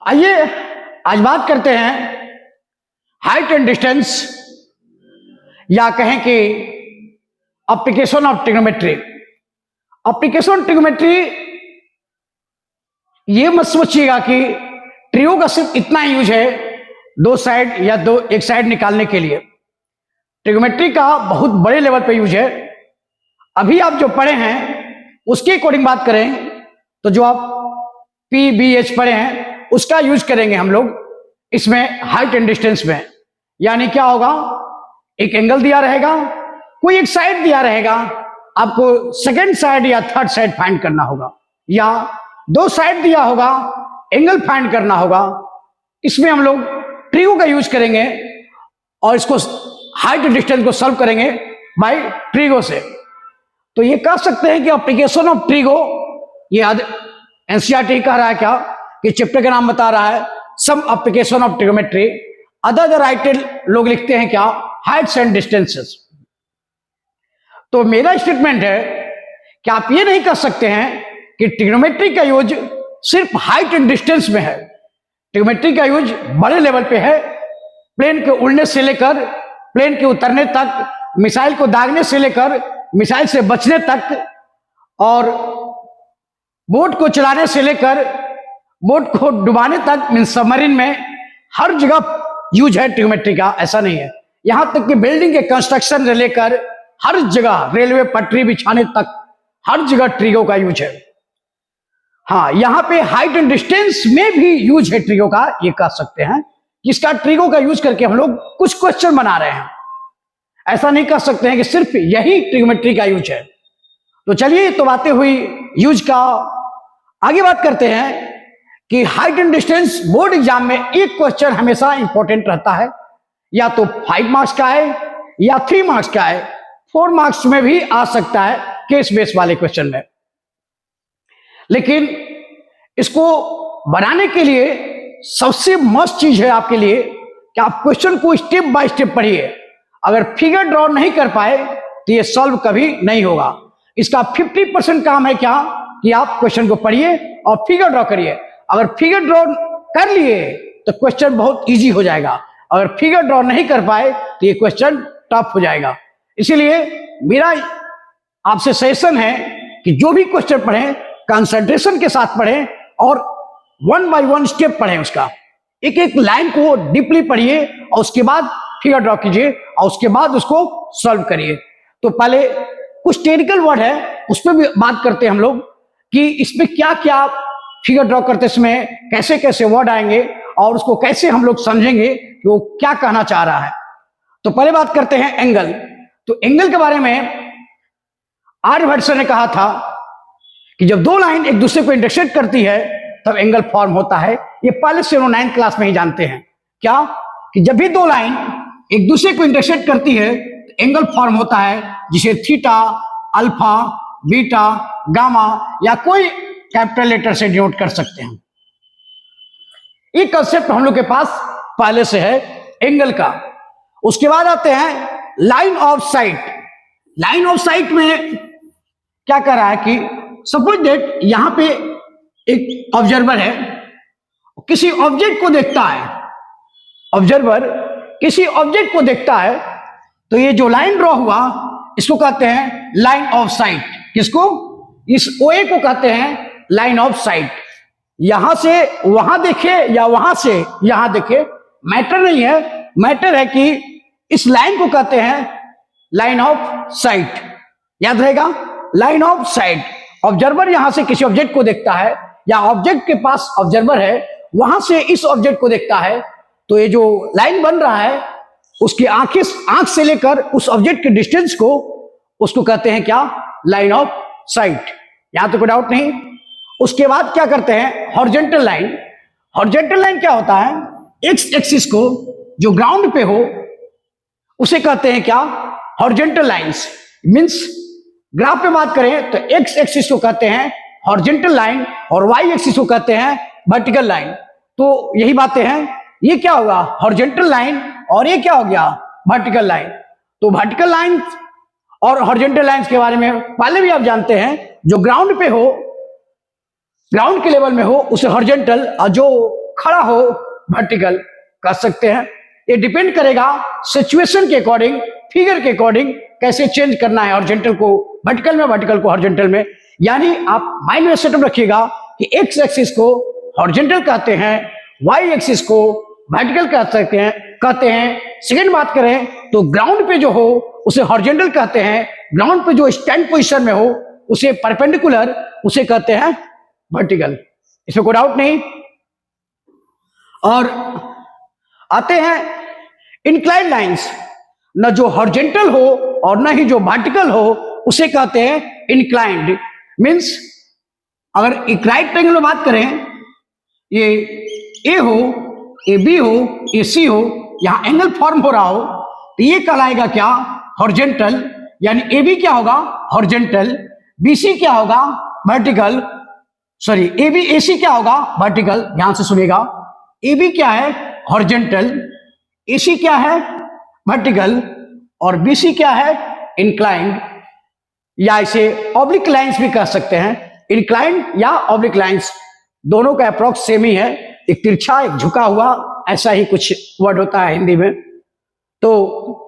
आइए आज बात करते हैं हाइट एंड डिस्टेंस या कहें कि application of trigonometry. Application trigonometry ये मत सोचिएगा कि ट्रियो का सिर्फ इतना यूज है दो साइड या एक साइड निकालने के लिए। ट्रिग्नोमेट्री का बहुत बड़े लेवल पे यूज है। अभी आप जो पढ़े हैं उसके अकॉर्डिंग बात करें तो जो आप PBH पढ़े हैं उसका यूज करेंगे हम लोग इसमें हाइट एंड डिस्टेंस में। यानी क्या होगा, एक एंगल दिया रहेगा, कोई एक साइड दिया रहेगा, आपको सेकंड साइड या थर्ड साइड फाइंड करना होगा, या दो साइड दिया होगा, एंगल फाइंड करना होगा। इसमें हम लोग ट्रियो का यूज करेंगे और इसको हाइट एंड डिस्टेंस को सॉल्व करेंगे बाय ट्रिगो से। तो ये कह सकते हैं कि एप्लीकेशन ऑफ ट्रिगो, ये NCERT कह रहा है क्या कि चैप्टर का नाम बता रहा है some application of trigonometry. Other राइटेड लोग लिखते हैं क्या, हाइट्स एंड डिस्टेंसेस। तो मेरा स्टेटमेंट है कि आप ये नहीं कह सकते हैं कि ट्रिग्नोमेट्री का यूज सिर्फ हाइट एंड डिस्टेंस में है। ट्रिग्नोमेट्री का यूज बड़े लेवल पे है, प्लेन के उड़ने से लेकर प्लेन के उतरने तक, मिसाइल को दागने से लेकर मिसाइल से बचने तक, और बोट को चलाने से लेकर बोट को डुबाने तक, मीन्स सबमरीन में हर जगह यूज है ट्रिग्नोमेट्री का। ऐसा नहीं है, यहां तक कि बिल्डिंग के कंस्ट्रक्शन से लेकर हर जगह रेलवे पटरी बिछाने तक हर जगह ट्रिगो का यूज है। हाँ, यहां पे हाइट एंड डिस्टेंस में भी यूज है ट्रिगो का, ये कह सकते हैं। जिसका ट्रिगो का यूज करके हम लोग कुछ क्वेश्चन बना रहे हैं। ऐसा नहीं कह सकते हैं कि सिर्फ यही ट्रिग्नोमेट्री का यूज है। तो चलिए, तो बातें हुई यूज का, आगे बात करते हैं कि height and distance board exam में एक क्वेश्चन हमेशा इंपॉर्टेंट रहता है, या तो 5 मार्क्स का है या 3 मार्क्स का है, 4 मार्क्स में भी आ सकता है केस बेस वाले क्वेश्चन में। लेकिन इसको बनाने के लिए सबसे मस्त चीज है आपके लिए कि आप क्वेश्चन को स्टेप बाय स्टेप पढ़िए। अगर फिगर ड्रॉ नहीं कर पाए तो ये सॉल्व कभी नहीं होगा। इसका 50% काम है क्या कि आप क्वेश्चन को पढ़िए और फिगर ड्रॉ करिए। अगर फिगर ड्रॉ कर लिए तो क्वेश्चन बहुत इजी हो जाएगा, अगर फिगर ड्रॉ नहीं कर पाए तो ये क्वेश्चन टफ हो जाएगा। इसीलिए मेरा आपसे सजेशन है कि जो भी क्वेश्चन पढ़ें कंसंट्रेशन के साथ पढ़ें और 1 बाय 1 स्टेप पढ़ें। उसका एक एक लाइन को डीपली पढ़िए और उसके बाद फिगर ड्रॉ कीजिए और उसके बाद उसको सॉल्व करिए। तो पहले कुछ टेक्निकल वर्ड है उस पर भी बात करते हैं हम लोग कि इसमें क्या क्या फिगर ड्रॉ करते समय कैसे कैसे वर्ड आएंगे और उसको कैसे हम लोग समझेंगे कि वो क्या कहना चाह रहा है। तो पहले बात करते हैं एंगल। तो एंगल के बारे में आर्यभट्ट ने कहा था कि जब दो लाइन एक दूसरे को इंटरसेक्ट करती है तब एंगल फॉर्म होता है। ये पहले से 9th क्लास में ही जानते हैं क्या कि जब भी दो लाइन एक दूसरे को इंटरसेक्ट करती है तो एंगल फॉर्म होता है, जिसे थीटा, अल्फा, बीटा, गामा या कोई कैपिटल लेटर से डिनोट कर सकते हैं। ये कंसेप्ट हम लोग के पास पहले से है एंगल का। उसके बाद आते हैं line of site. Line of site में क्या कर रहा है कि सपोज दैट यहां पे एक ऑब्जर्वर है, किसी ऑब्जेक्ट को देखता है, ऑब्जर्वर किसी ऑब्जेक्ट को देखता है, तो ये जो लाइन ड्रॉ हुआ इसको कहते हैं लाइन ऑफ साइट। किसको? इस OA को कहते हैं लाइन ऑफ साइट। यहां से वहां देखे या वहां से यहां देखे मैटर नहीं है, मैटर है कि इस लाइन को कहते हैं लाइन ऑफ साइट। याद रहेगा, लाइन ऑफ साइट। ऑब्जर्वर यहां से किसी ऑब्जेक्ट को देखता है या ऑब्जेक्ट के पास ऑब्जर्वर है, वहां से इस ऑब्जेक्ट को देखता है, तो ये जो लाइन बन रहा है उसकी आंख से लेकर उस ऑब्जेक्ट के डिस्टेंस को, उसको कहते हैं क्या, लाइन ऑफ साइट। यहां तो कोई डाउट नहीं। उसके बाद क्या करते हैं, हॉरिजॉन्टल लाइन। हॉरिजॉन्टल लाइन क्या होता है, एक्स एक्सिस को जो ग्राउंड पे हो उसे कहते हैं क्या, हॉरिजॉन्टल लाइंस। मींस ग्राफ पे बात करें तो एक्स एक्सिस को कहते हैं हॉरिजॉन्टल लाइन और वाई एक्सिस को कहते हैं वर्टिकल लाइन। तो यही बातें हैं, ये क्या होगा, हॉरिजॉन्टल लाइन, और ये क्या हो गया, वर्टिकल लाइन। तो वर्टिकल लाइन और हॉरिजॉन्टल लाइंस के बारे में पहले भी आप जानते हैं, जो ग्राउंड पे हो, ग्राउंड के लेवल में हो उसे हॉरिजॉन्टल, और जो खड़ा हो वर्टिकल कर सकते हैं। ये डिपेंड करेगा सिचुएशन के अकॉर्डिंग, फिगर के अकॉर्डिंग कैसे चेंज करना है हॉरिजॉन्टल को वर्टिकल में, वर्टिकल को हॉरिजॉन्टल में। यानी आप माइंड में सेटअप रखिएगा कि एक्स एक्सिस को हॉरिजॉन्टल कहते हैं, वाई एक्सिस को वर्टिकल कहते हैं। सेकेंड बात करें तो ग्राउंड पे जो हो उसे हॉरिजॉन्टल कहते हैं, ग्राउंड पे जो स्टैंड पोजीशन में हो उसे परपेंडिकुलर, उसे कहते हैं वर्टिकल। इसमें कोई डाउट नहीं। और आते हैं इंक्लाइंड लाइंस, न जो हॉरिजॉन्टल हो और न ही जो वर्टिकल हो उसे कहते हैं इंक्लाइंड। मींस अगर एक राइट ट्रायंगल में बात करें, ये ए हो, ए बी हो, ए सी हो, यहां एंगल फॉर्म हो रहा हो तो ये कहलाएगा क्या? हॉरिजॉन्टल। यानी ए बी क्या होगा? हॉरिजॉन्टल। बी सी क्या होगा? वर्टिकल। सॉरी, ए बी ए सी क्या होगा? वर्टिकल। ध्यान से सुनिएगा, ए बी क्या है? हॉरिजॉन्टल। ए सी क्या है? वर्टिकल। और बी सी क्या है? इंक्लाइंड, या इसे ऑब्लिक लाइंस भी कह सकते हैं। इंक्लाइंड या ऑब्लिक लाइंस दोनों का अप्रोक्स सेम ही है, एक तिरछा एक झुका हुआ, ऐसा ही कुछ वर्ड होता है हिंदी में। तो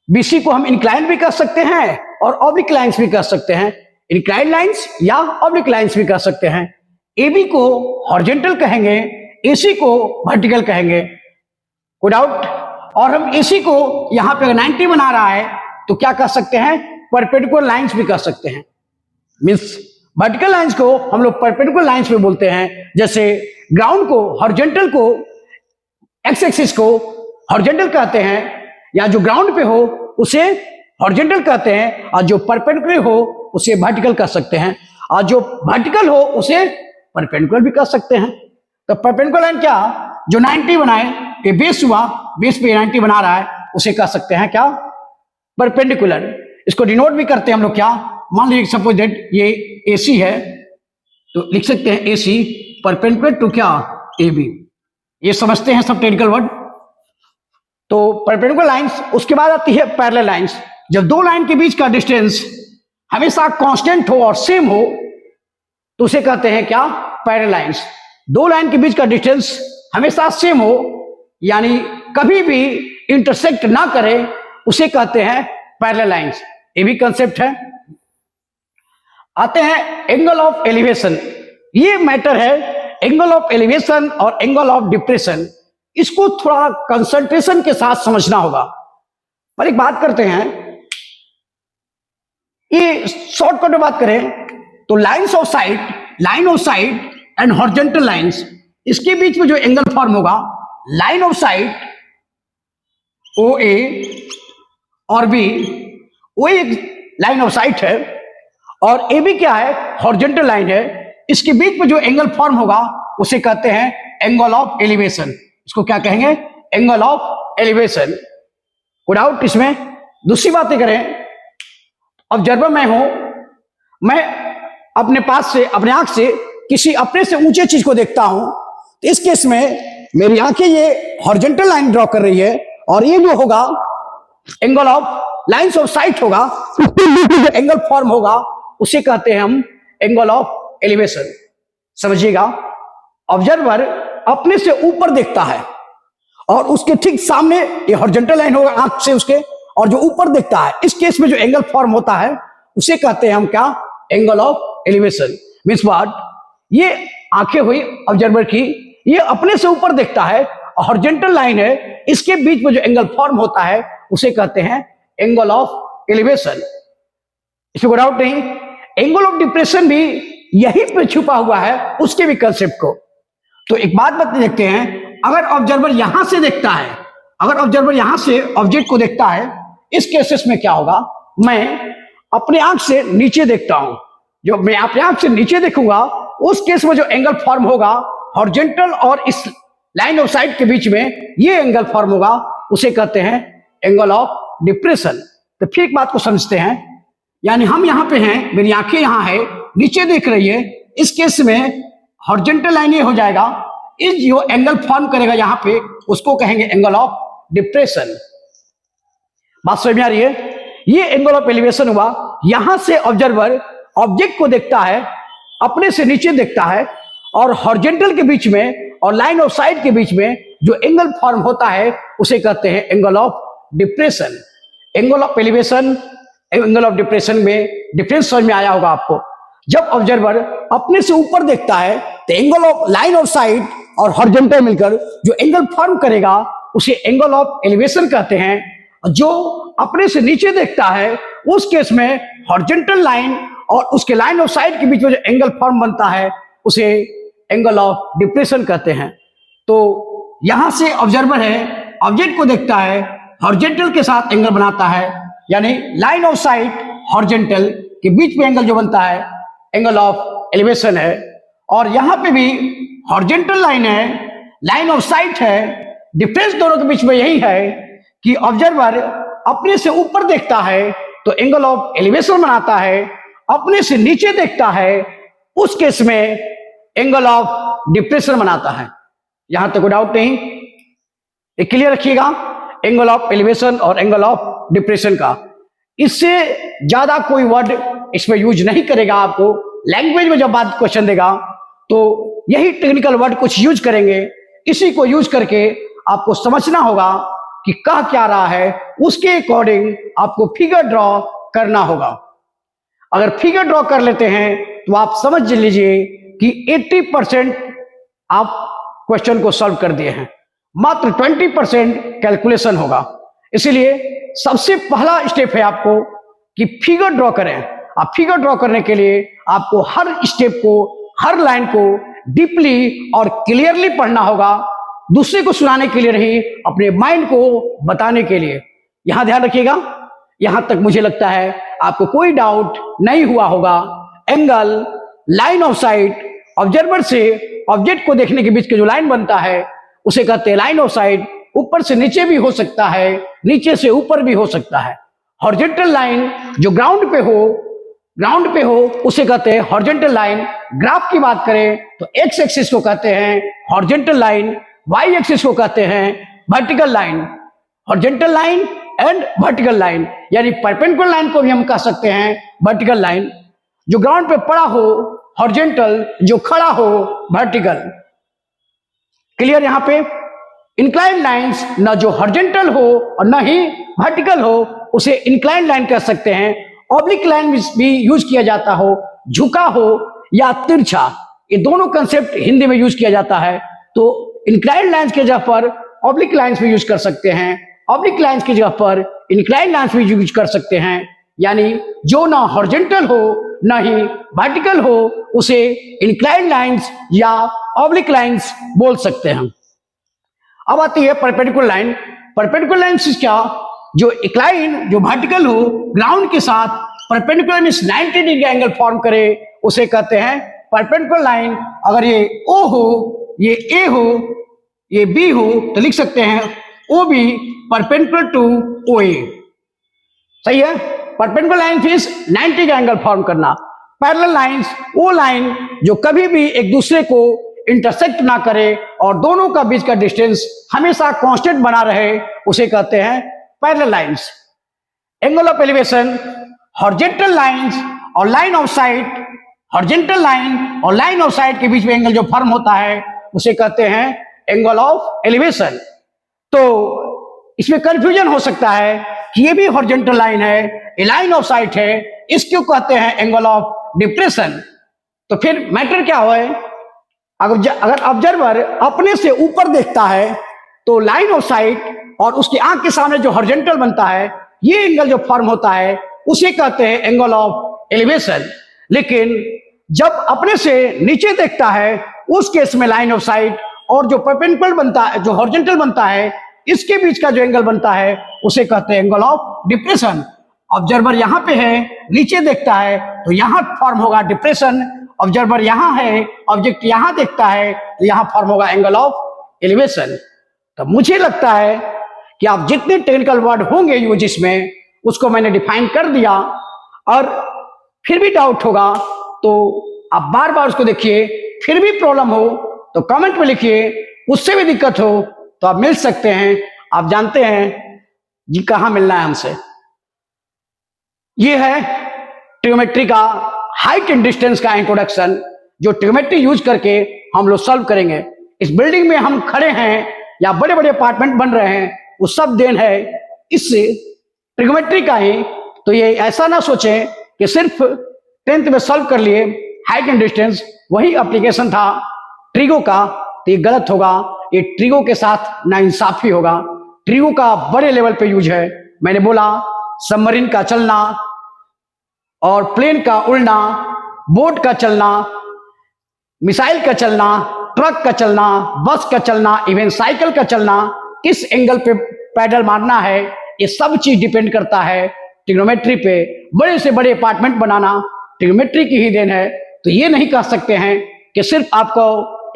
बीसी को हम इंक्लाइंड भी कह सकते हैं और ऑब्लिक लाइंस भी कह सकते हैं। इंक्लाइंड लाइंस या ऑब्लिक लाइंस भी कह सकते हैं। एबी को हॉरिजॉन्टल कहेंगे, एसी को वर्टिकल कहेंगे। कोई डाउट? और हम एसी को यहां पे 90 बना रहा है तो क्या कह सकते हैं? परपेंडिकुलर लाइंस भी कह सकते हैं। मींस वर्टिकल लाइंस को हम लोग परपेंडिकुलर लाइंस में बोलते हैं। जैसे ग्राउंड को, हॉरिजॉन्टल को, एक्स एक्सिस को हॉरिजॉन्टल कहते हैं, या जो ग्राउंड पे हो उसे हॉरिजॉन्टल कहते हैं, और जो परपेंडिकुलर हो उसे वर्टिकल कह सकते हैं, और जो वर्टिकल हो उसे परपेंडिकुलर भी कह सकते हैं। तो परपेंडिकुलर लाइन क्या? जो 90 बनाए, ये बेस हुआ, बेस पे 90 बना रहा है, उसे कह सकते हैं क्या? परपेंडिकुलर। इसको डिनोट भी करते हैं हम लोग क्या? मान लीजिए सपोज दैट ये AC है तो लिख सकते हैं AC परपेंडिकुलर टू क्या? AB। ये समझते हैं सब टेक्निकल वर्ड। तो परपेंडिकुलर लाइंस, उसके बाद आती है पैरेलल लाइंस। जब दो लाइन के बीच का डिस्टेंस हमेशा कांस्टेंट हो और सेम हो तो उसे कहते हैं क्या? Parallel lines. दो लाइन के बीच का डिस्टेंस हमेशा सेम हो, यानी कभी भी इंटरसेक्ट ना करे, उसे कहते हैं पैरेलल लाइंस। ये भी कंसेप्ट है। आते हैं एंगल ऑफ एलिवेशन। ये मैटर है एंगल ऑफ एलिवेशन और एंगल ऑफ डिप्रेशन। इसको थोड़ा कंसंट्रेशन के साथ समझना होगा। पर एक बात करते हैं, ये शॉर्टकट में बात करें तो lines of site, line of site and horizontal lines, इसके बीच में जो एंगल फॉर्म होगा, लाइन ऑफ साइट OA और B, वो एक लाइन ऑफ साइट है, और AB क्या है? हॉरिजॉन्टल लाइन है। इसके बीच में जो एंगल फॉर्म होगा उसे कहते हैं एंगल ऑफ एलिवेशन। इसको क्या कहेंगे? Angle of elevation. कोई डाउट इसमें? दूसरी बातें करें, ऑब्जर्वर मैं हूं, मैं अपने पास से, अपने आंख से किसी अपने से ऊंचे चीज को देखता हूं, तो इस केस में मेरी आंखें ये हॉरिजॉन्टल लाइन ड्रॉ कर रही है, और ये जो होगा angle of lines of site होगा, जो एंगल फॉर्म होगा उसे कहते हैं हम एंगल ऑफ एलिवेशन। समझिएगा, ऑब्जर्वर अपने से ऊपर देखता है और उसके ठीक सामने ये हॉरिजॉन्टल लाइन होगा आंख से उसके, और जो ऊपर देखता है, इस केस में जो एंगल फॉर्म होता है उसे कहते हैं हम क्या? Angle of elevation. Means what? ये आंखें हुई ऑब्जर्वर की, ये अपने से ऊपर देखता है, हॉरिजॉन्टल लाइन है, इसके बीच में जो एंगल फॉर्म होता है उसे कहते हैं एंगल ऑफ एलिवेशन। इसमें कोई डाउट नहीं। एंगल ऑफ डिप्रेशन भी यहीं पे छुपा हुआ है, उसके भी कंसेप्ट को। तो एक बात बता देखते हैं, अगर ऑब्जर्वर यहां से देखता है, अगर ऑब्जर्वर यहां से ऑब्जेक्ट को देखता है, इस केसेस में क्या होगा? मैं अपने आंख से नीचे देखता हूं, जो मैं अपने आंख से नीचे देखूंगा उस केस में जो एंगल फॉर्म होगा हॉरिजॉन्टल और इस लाइन ऑफ साइट के बीच में, ये एंगल फॉर्म होगा, उसे कहते हैं एंगल ऑफ डिप्रेशन। तो फिर एक बात को समझते हैं, यानी हम यहां पे हैं, मेरी आंखें यहां है, नीचे देख रही है, इस केस में हॉरिजॉन्टल लाइन ये हो जाएगा, इस जो एंगल फॉर्म करेगा यहां पे उसको कहेंगे एंगल ऑफ डिप्रेशन। बात समझ में आ रही है? ये एंगल ऑफ एलिवेशन हुआ। यहां से ऑब्जर्वर ऑब्जेक्ट को देखता है, अपने से नीचे देखता है, और हॉरिजॉन्टल के बीच में और लाइन ऑफ साइट के बीच में जो एंगल फॉर्म होता है उसे कहते हैं angle of depression. Angle of elevation, angle of depression में डिफरेंस समझ में आया होगा आपको। जब ऑब्जर्वर अपने से ऊपर देखता है तो angle of line of site और हॉरिजॉन्टल मिलकर जो एंगल फॉर्म करेगा उसे एंगल ऑफ एलिवेशन कहते हैं। जो अपने से नीचे देखता है उस केस में हॉरिजॉन्टल लाइन और उसके लाइन ऑफ साइट के बीच में जो एंगल फॉर्म बनता है उसे एंगल ऑफ डिप्रेशन कहते हैं। तो यहां से ऑब्जर्वर है, ऑब्जेक्ट को देखता है, हॉरिजॉन्टल के साथ एंगल बनाता है, यानी लाइन ऑफ साइट हॉरिजॉन्टल के बीच में एंगल जो बनता है एंगल ऑफ एलिवेशन है। और यहां पे भी हॉरिजॉन्टल लाइन है, लाइन ऑफ साइट है। डिफरेंस दोनों के बीच में यही है कि ऑब्जर्वर अपने से ऊपर देखता है तो एंगल ऑफ एलिवेशन बनाता है, अपने से नीचे देखता है उस केस में एंगल ऑफ डिप्रेशन बनाता है। यहां तक कोई डाउट नहीं, ये क्लियर रखिएगा एंगल ऑफ एलिवेशन और एंगल ऑफ डिप्रेशन का। इससे ज्यादा कोई वर्ड इसमें यूज नहीं करेगा। आपको लैंग्वेज में जब बात क्वेश्चन देगा तो यही टेक्निकल वर्ड कुछ यूज करेंगे, इसी को यूज करके आपको समझना होगा कि कह क्या रहा है, उसके अकॉर्डिंग आपको फिगर ड्रॉ करना होगा। अगर फिगर ड्रॉ कर लेते हैं तो आप समझ लीजिए कि 80% आप क्वेश्चन को सॉल्व कर दिए हैं, मात्र 20% कैलकुलेशन होगा। इसलिए सबसे पहला स्टेप है आपको कि फिगर ड्रॉ करें। आप फिगर ड्रॉ करने के लिए आपको हर स्टेप को, हर लाइन को डीपली और क्लियरली पढ़ना होगा, दूसरे को सुनाने के लिए नहीं, अपने माइंड को बताने के लिए। यहां ध्यान रखिएगा, यहां तक मुझे लगता है आपको कोई डाउट नहीं हुआ होगा। Angle, line of site, observer से ऑब्जेक्ट को देखने के बीच का जो लाइन बनता है उसे कहते हैं लाइन ऑफ साइट। ऊपर से नीचे भी हो सकता है, नीचे से ऊपर भी हो सकता है। हॉरिजॉन्टल लाइन जो ग्राउंड पे हो उसे कहते हैं हॉरिजॉन्टल लाइन। ग्राफ की बात करें तो एक्स एक्सिस को कहते हैं हॉरिजॉन्टल लाइन, वाई एक्सिस को कहते हैं vertical line. Horizontal line and vertical line, यानी परपेंडिकुलर लाइन को भी हम कह सकते हैं वर्टिकल लाइन। जो ग्राउंड पे पड़ा हो हॉरिजॉन्टल, जो खड़ा हो वर्टिकल। क्लियर? यहां पे इंक्लाइन लाइंस न जो हॉरिजॉन्टल हो और न ही वर्टिकल हो उसे इंक्लाइन लाइन कह सकते हैं। ऑब्लिक लाइन भी यूज किया जाता हो, झुका हो या तिरछा, ये दोनों कंसेप्ट हिंदी में यूज किया जाता है। तो इंक्लाइन लाइंस के जगह पर ऑब्लिक लाइंस भी यूज कर सकते हैं, ऑब्लिक लाइंस की जगह पर इंक्लाइन लाइंस भी यूज कर सकते हैं। यानी जो ना हॉरिजॉन्टल हो ना ही वर्टिकल हो उसे इंक्लाइन लाइंस या ऑब्लिक लाइंस बोल सकते हैं। अब आती है परपेंडिकुलर लाइन। परपेंडिकुलर लाइन क्या? जो इंक्लाइन, जो वर्टिकल हो, ग्राउंड के साथ perpendicular means 90 degree angle form करे उसे कहते हैं परपेंडिकुलर लाइन। अगर ये ओ हो, ये ए हो, ये बी हो तो लिख सकते हैं O B perpendicular to O A. सही है? परपेंडिकुलर लाइन मींस 90 का एंगल फॉर्म करना। पैरेलल लाइंस वो लाइन जो कभी भी एक दूसरे को इंटरसेक्ट ना करे और दोनों का बीच का डिस्टेंस हमेशा कांस्टेंट बना रहे उसे कहते हैं parallel lines. Angle of elevation, horizontal lines और line of sight, horizontal line और लाइन ऑफ साइट के बीच में एंगल जो फॉर्म होता है उसे कहते हैं एंगल ऑफ एलिवेशन। तो इसमें कंफ्यूजन हो सकता है कि ये भी हॉरिजॉन्टल लाइन है, ये लाइन ऑफ साइट है, इसको कहते हैं एंगल ऑफ डिप्रेशन। तो फिर मैटर क्या हो? अगर ऑब्जर्वर अपने से ऊपर देखता है तो लाइन ऑफ साइट और उसकी आंख के सामने जो हॉरिजॉन्टल बनता है, ये एंगल जो फॉर्म होता है उसे कहते हैं एंगल ऑफ एलिवेशन। लेकिन जब अपने से नीचे देखता है उस केस में लाइन ऑफ साइट और जो परपेंडिकुलर बनता है, जो हॉरिजॉन्टल बनता है, इसके बीच का जो एंगल बनता है उसे कहते हैं एंगल ऑफ डिप्रेशन। ऑब्जर्वर यहां पे है, नीचे देखता है तो यहां फॉर्म होगा डिप्रेशन। ऑब्जर्वर यहां है, ऑब्जेक्ट यहां देखता है तो यहां फॉर्म होगा एंगल ऑफ एलिवेशन। तो मुझे लगता है कि आप जितने टेक्निकल वर्ड होंगे यूज इसमें उसको मैंने डिफाइन कर दिया। और फिर भी डाउट होगा तो आप बार बार उसको देखिए, फिर भी प्रॉब्लम हो तो कमेंट में लिखिए, उससे भी दिक्कत हो तो आप मिल सकते हैं। आप जानते हैं जी कहां मिलना है हमसे। ये है ट्रिग्नोमेट्री का हाइट एंड डिस्टेंस का इंट्रोडक्शन, जो ट्रिग्नोमेट्री यूज करके हम लोग सॉल्व करेंगे। इस बिल्डिंग में हम खड़े हैं या बड़े बड़े अपार्टमेंट बन रहे हैं, वो सब देन है इस ट्रिग्नोमेट्री का ही। तो ये ऐसा ना सोचें कि सिर्फ 10th में सॉल्व कर लिए हाइट एंड डिस्टेंस वही एप्लीकेशन था ट्रिगो का, तो ये गलत होगा। ये ट्रिगो के साथ नाइंसाफी होगा। ट्रिगो का बड़े लेवल पे यूज है। मैंने बोला सबमरीन का चलना और प्लेन का उड़ना, बोट का चलना, मिसाइल का चलना, ट्रक का चलना, बस का चलना, इवन साइकिल का चलना, किस एंगल पे पैडल मारना है, ये सब चीज डिपेंड करता है ट्रिग्नोमेट्री पे। बड़े से बड़े अपार्टमेंट बनाना ट्रिग्नोमेट्री की ही देन है। तो ये नहीं कह सकते हैं कि सिर्फ आपको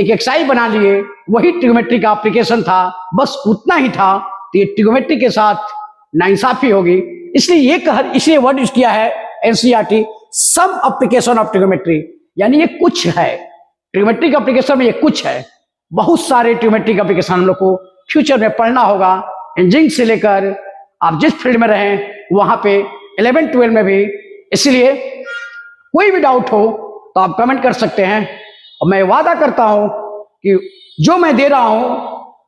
एक एक्सरसाइज बना लिए वही ट्रिग्नोमेट्री का एप्लीकेशन था, बस उतना ही था। तो ये ट्रिग्नोमेट्री के साथ नाइंसाफी होगी। इसलिए वर्ड यूज किया है एनसीईआरटी, सब एप्लीकेशन ऑफ ट्रिग्नोमेट्री, यानी ये कुछ है ट्रिग्नोमेट्री का एप्लीकेशन में, ये कुछ है। बहुत सारे ट्रिग्नोमेट्री का एप्लीकेशन हम लोग को फ्यूचर में पढ़ना होगा। इंजीनियरिंग से लेकर आप जिस फील्ड में रहें वहां पे 11-12 में भी। इसलिए कोई भी डाउट हो तो आप कमेंट कर सकते हैं, और मैं वादा करता हूं कि जो मैं दे रहा हूं,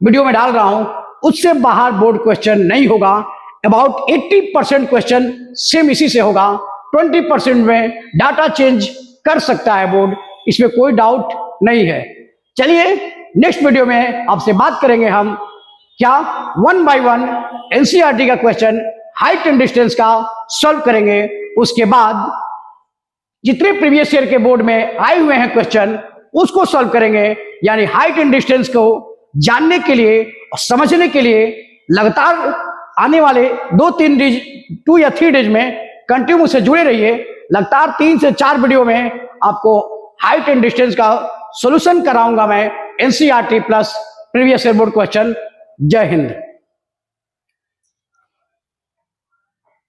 वीडियो में डाल रहा हूं, उससे बाहर बोर्ड क्वेश्चन नहीं होगा। अबाउट 80% क्वेश्चन सेम इसी से होगा। 20% में डाटा चेंज कर सकता है बोर्ड, इसमें कोई डाउट नहीं है। चलिए नेक्स्ट वीडियो में आपसे बात करेंगे हम क्या 1 by 1 एनसीईआरटी का क्वेश्चन हाइट एंड डिस्टेंस का सॉल्व करेंगे। उसके बाद जितने प्रीवियस ईयर के बोर्ड में आए हुए हैं क्वेश्चन उसको सॉल्व करेंगे। यानी हाइट एंड डिस्टेंस को जानने के लिए और समझने के लिए लगातार आने वाले 2 या 3 डेज में कंटिन्यू से जुड़े रहिए। लगातार 3 से 4 वीडियो में आपको हाइट एंड डिस्टेंस का सॉल्यूशन कराऊंगा मैं, NCERT plus previous year board question. जय हिंद।